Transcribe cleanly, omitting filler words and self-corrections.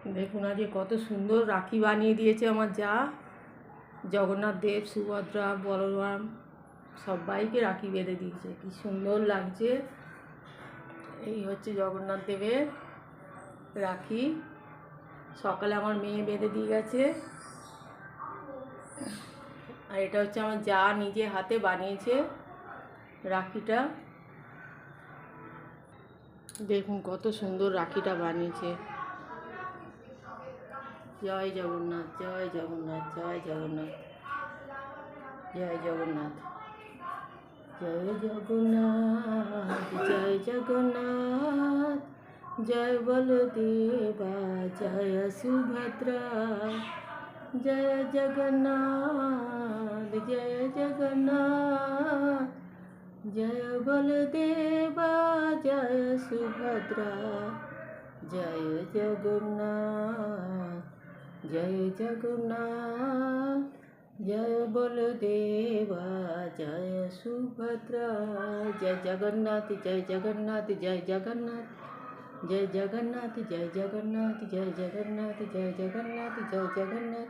দেখুন আজকে কত সুন্দর রাখি বানিয়ে দিয়েছে আমার যা। জগন্নাথ দেব, সুভদ্রা, বলরাম সবাইকে রাখি বেঁধে দিয়েছে, কি সুন্দর লাগছে। এই হচ্ছে জগন্নাথ দেবের রাখি। সকালে আমার মেয়ে বেঁধে দিয়ে গেছে। আর এটা হচ্ছে আমার যা নিজে হাতে বানিয়েছে রাখিটা। দেখুন কত সুন্দর রাখিটা বানিয়েছে। জয় জগন্নাথ, জয় জগন্নাথ, জয় জগন্নাথ, জয় জগন্নাথ, জয় জগন্নাথ, জয় জগন্নাথ, জয় বলদেবা, জয় সুভদ্রা, জয় জগন্নাথ, জয় জগন্নাথ, জয় বলদেবা, জয় সুভদ্রা, জয় জগন্নাথ, জয় জগন্নাথ, জয় বলদেবা, জয় সুভদ্রা, জয় জগন্নাথ, জয় জগন্নাথ, জয় জগন্নাথ, জয় জগন্নাথ, জয় জগন্নাথ, জয় জগন্নাথ, জয় জগন্নাথ, জয় জগন্নাথ।